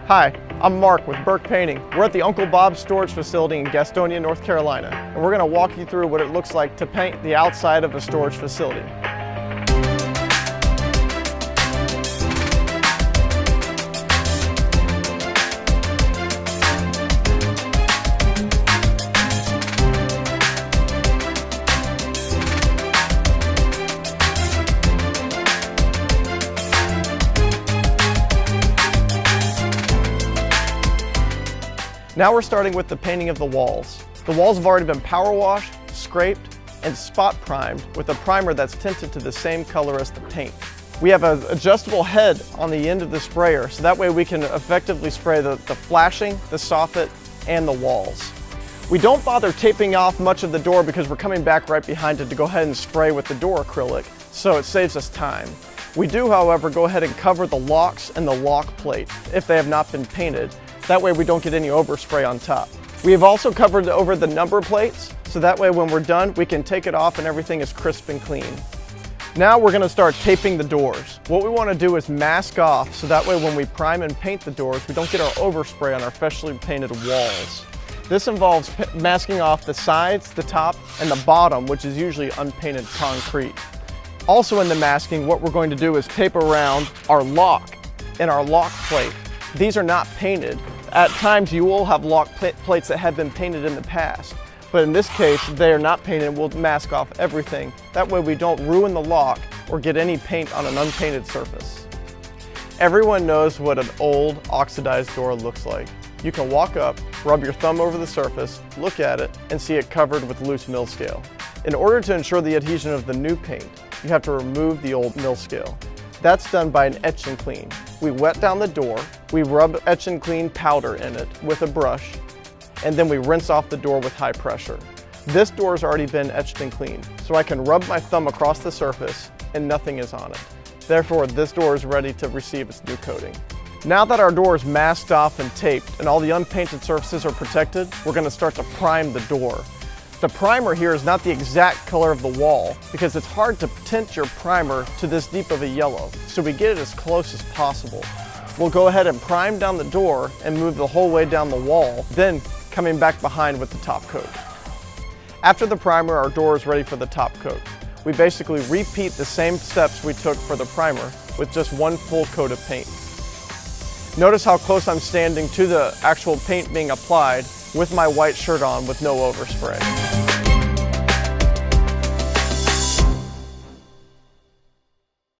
Hi, I'm Mark with Burke Painting. We're at the Uncle Bob's storage facility in Gastonia, North Carolina, and we're going to walk you through what it looks like to paint the outside of a storage facility. Now we're starting with the painting of the walls. The walls have already been power washed, scraped, and spot primed with a primer that's tinted to the same color as the paint. We have an adjustable head on the end of the sprayer, so that way we can effectively spray the flashing, the soffit, and the walls. We don't bother taping off much of the door because we're coming back right behind it to go ahead and spray with the door acrylic, so it saves us time. We do, however, go ahead and cover the locks and the lock plate if they have not been painted. That way we don't get any overspray on top. We have also covered over the number plates, so that way when we're done, we can take it off and everything is crisp and clean. Now we're gonna start taping the doors. What we wanna do is mask off, so that way when we prime and paint the doors, we don't get our overspray on our freshly painted walls. This involves masking off the sides, the top, and the bottom, which is usually unpainted concrete. Also in the masking, what we're going to do is tape around our lock and our lock plate. These are not painted. At times you will have lock plates that have been painted in the past, but in this case they are not painted. We'll mask off everything. That way we don't ruin the lock or get any paint on an unpainted surface. Everyone knows what an old oxidized door looks like. You can walk up, rub your thumb over the surface, look at it, and see it covered with loose mill scale. In order to ensure the adhesion of the new paint, you have to remove the old mill scale. That's done by an etch and clean. We wet down the door, we rub etch and clean powder in it with a brush, and then we rinse off the door with high pressure. This door has already been etched and cleaned, so I can rub my thumb across the surface and nothing is on it. Therefore, this door is ready to receive its new coating. Now that our door is masked off and taped and all the unpainted surfaces are protected, we're going to start to prime the door. The primer here is not the exact color of the wall because it's hard to tint your primer to this deep of a yellow, so we get it as close as possible. We'll go ahead and prime down the door and move the whole way down the wall, then coming back behind with the top coat. After the primer, our door is ready for the top coat. We basically repeat the same steps we took for the primer with just one full coat of paint. Notice how close I'm standing to the actual paint being applied with my white shirt on with no overspray.